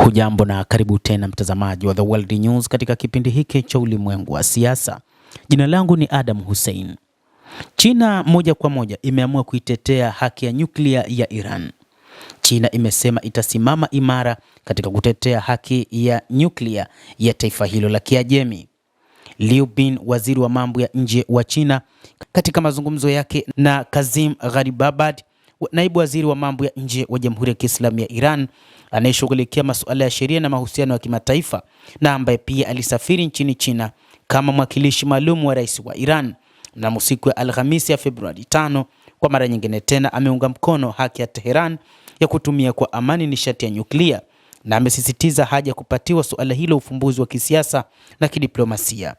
Hujambo na karibu tena mtazamaji wa The World News katika kipindi hiki cha ulimwengu wa siasa. Jina langu ni Adam Hussein. China moja kwa moja imeamua kuitetea haki ya nyuklia ya Iran. China imesema itasimama imara katika kutetea haki ya nyuklia ya taifa hilo la Kiajemi. Liu Bin, waziri wa mambo ya nje wa China, katika mazungumzo yake na Kazim Gharibabad, naibu waziri wa mambo ya nje wa Jamhuri ya Kiislamu ya Iran anayeshughulikia masuala ya sheria na mahusiano ya kimataifa na ambaye pia alisafiri nchini China kama mwakilishi maalum wa rais wa Iran na siku ya Alhamisi ya Februari 5, kwa mara nyingine tena ameunga mkono haki ya Tehran ya kutumia kwa amani nishati ya nyuklia na amesisitiza haja ya kupatiwa suala hilo ufumbuzi wa kisiasa na kidiplomasia.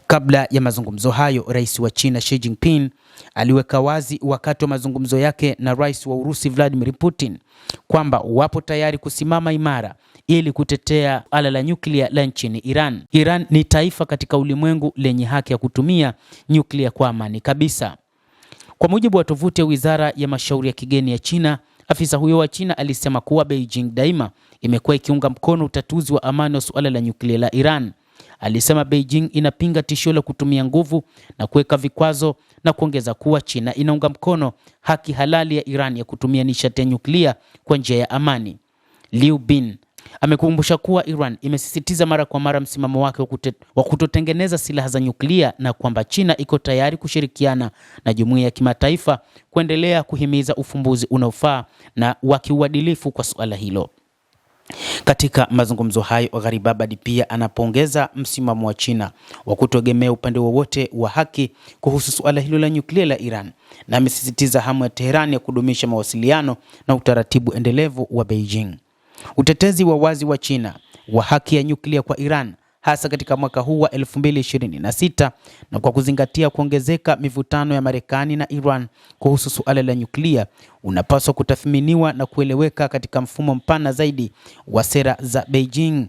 Kabla ya mazungumzo hayo, rais wa China Xi Jinping aliweka wazi wakati wa mazungumzo yake na rais wa Urusi Vladimir Putin kwamba wapo tayari kusimama imara ili kutetea ala la nyuklia la nchini Iran. Iran ni taifa katika ulimwengu lenye haki ya kutumia nyuklia kwa amani kabisa. Kwa mujibu wa tovuti ya Wizara ya Mashauri ya Kigeni ya China, afisa huyo wa China alisema kuwa Beijing daima imekuwa ikiunga mkono utatuzi wa amani wa suala la nyuklia la Iran. Alisema Beijing inapinga tishio la kutumia nguvu na kuweka vikwazo na kuongeza kuwa China inaunga mkono haki halali ya Iran ya kutumia nishati ya nyuklia kwa njia ya amani. Liu Bin amekumbusha kuwa Iran imesisitiza mara kwa mara msimamo wake wa kutotengeneza silaha za nyuklia na kwamba China iko tayari kushirikiana na jumuiya ya kimataifa kuendelea kuhimiza ufumbuzi unaofaa na wa kiuadilifu kwa suala hilo. Katika mazungumzo hayo, Gharibabad pia anapongeza msimamo wa China wa kutoegemea upande wowote wa haki kuhusu suala hilo la nyuklia la Iran na amesisitiza hamu ya Tehran ya kudumisha mawasiliano na utaratibu endelevu wa Beijing. Utetezi wa wazi wa China wa haki ya nyuklia kwa Iran, hasa katika mwaka huu wa 2026 na kwa kuzingatia kuongezeka mivutano ya Marekani na Iran kuhusu suala la nyuklia, unapaswa kutathminiwa na kueleweka katika mfumo mpana zaidi wa sera za Beijing.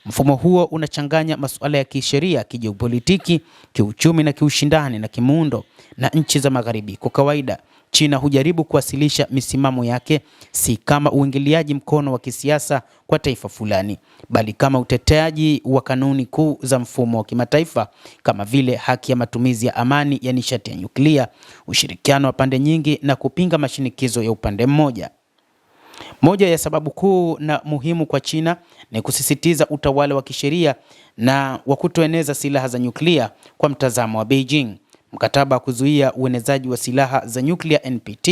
Mfumo huo unachanganya masuala ya kisheria, kijiopolitiki, kiuchumi na kiushindani na kimuundo na nchi za Magharibi. Kwa kawaida, China hujaribu kuwasilisha misimamo yake si kama uingiliaji mkono wa kisiasa kwa taifa fulani, bali kama uteteaji wa kanuni kuu za mfumo wa kimataifa kama vile haki ya matumizi ya amani ya nishati ya nyuklia, ushirikiano wa pande nyingi na kupinga mashinikizo ya upande mmoja. Moja ya sababu kuu na muhimu kwa China ni kusisitiza utawala wa kisheria na wa kutoeneza silaha za nyuklia kwa mtazamo wa Beijing. Mkataba wa kuzuia uenezaji wa silaha za nyuklia NPT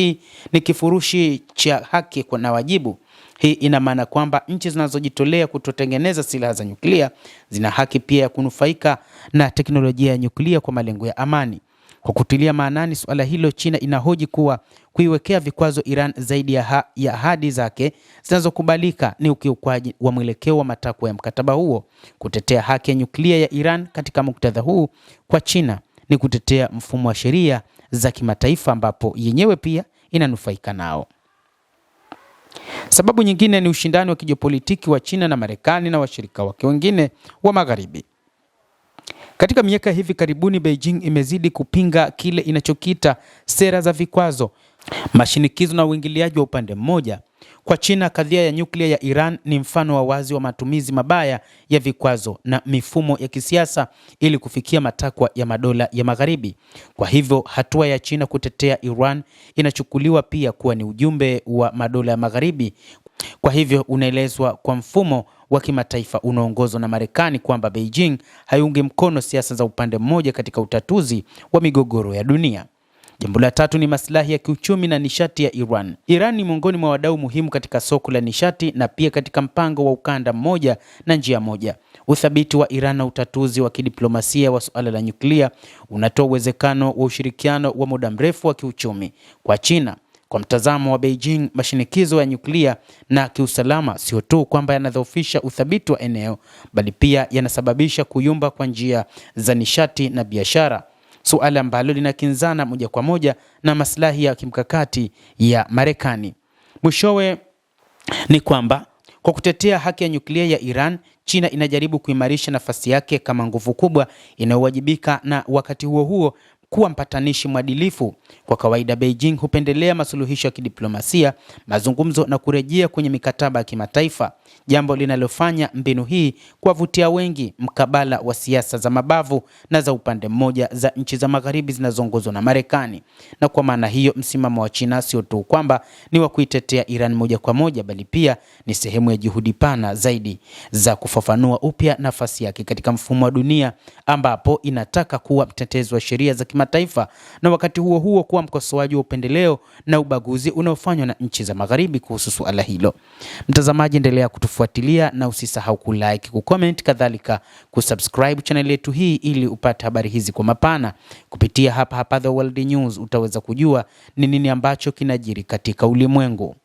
ni kifurushi cha haki na wajibu. Hii ina maana kwamba nchi zinazojitolea kutotengeneza silaha za nyuklia zina haki pia ya kunufaika na teknolojia ya nyuklia kwa malengo ya amani. Kwa kutilia maanani suala hilo, China inahoji kuwa kuiwekea vikwazo Iran zaidi ya ahadi zake zinazokubalika ni ukiukwaji wa mwelekeo wa matakwa ya mkataba huo. Kutetea haki ya nyuklia ya Iran katika muktadha huu kwa China ni kutetea mfumo wa sheria za kimataifa ambapo yenyewe pia inanufaika nao. Sababu nyingine ni ushindani wa kijiopolitiki wa China na Marekani na washirika wake wengine wa Magharibi. Katika miaka hivi karibuni, Beijing imezidi kupinga kile inachokita sera za vikwazo, mashinikizo na uingiliaji wa upande mmoja. Kwa China, kadhia ya nyuklia ya Iran ni mfano wa wazi wa matumizi mabaya ya vikwazo na mifumo ya kisiasa ili kufikia matakwa ya madola ya Magharibi. Kwa hivyo, hatua ya China kutetea Iran inachukuliwa pia kuwa ni ujumbe wa madola ya Magharibi. Kwa hivyo, unaelezwa kwa mfumo wa kimataifa unaongozwa na Marekani kwamba Beijing haiungi mkono siasa za upande mmoja katika utatuzi wa migogoro ya dunia. Jambo la tatu ni maslahi ya kiuchumi na nishati ya Iran. Iran ni miongoni mwa wadau muhimu katika soko la nishati na pia katika mpango wa ukanda mmoja na njia moja. Uthabiti wa Iran na utatuzi wa kidiplomasia wa suala la nyuklia unatoa uwezekano wa ushirikiano wa muda mrefu wa kiuchumi. Kwa China, kwa mtazamo wa Beijing, mashinikizo ya nyuklia na kiusalama sio tu kwamba yanadhoofisha uthabiti wa eneo, bali pia yanasababisha kuyumba kwa njia za nishati na biashara, suala ambalo linakinzana moja kwa moja na maslahi ya kimkakati ya Marekani. Mwishowe ni kwamba kwa kutetea haki ya nyuklia ya Iran, China inajaribu kuimarisha nafasi yake kama nguvu kubwa inayowajibika na wakati huo huo kuwa mpatanishi mwadilifu. Kwa kawaida Beijing hupendelea masuluhisho ya kidiplomasia, mazungumzo na kurejea kwenye mikataba ya kimataifa, jambo linalofanya mbinu hii kuwavutia wengi mkabala wa siasa za mabavu na za upande mmoja za nchi za magharibi zinazoongozwa na Marekani. Na kwa maana hiyo, msimamo wa China sio tu kwamba ni wa kuitetea Iran moja kwa moja, bali pia ni sehemu ya juhudi pana zaidi za kufafanua upya nafasi yake katika mfumo wa dunia, ambapo inataka kuwa mtetezi wa sheria za kimataifa na wakati huo huo kuwa mkosoaji wa upendeleo na ubaguzi unaofanywa na nchi za magharibi kuhusu suala hilo. Mtazamaji, endelea kutufuatilia na usisahau kulike, kucomment, kadhalika kusubscribe channel yetu hii ili upate habari hizi kwa mapana. Kupitia hapa The World News utaweza kujua ni nini ambacho kinajiri katika ulimwengu.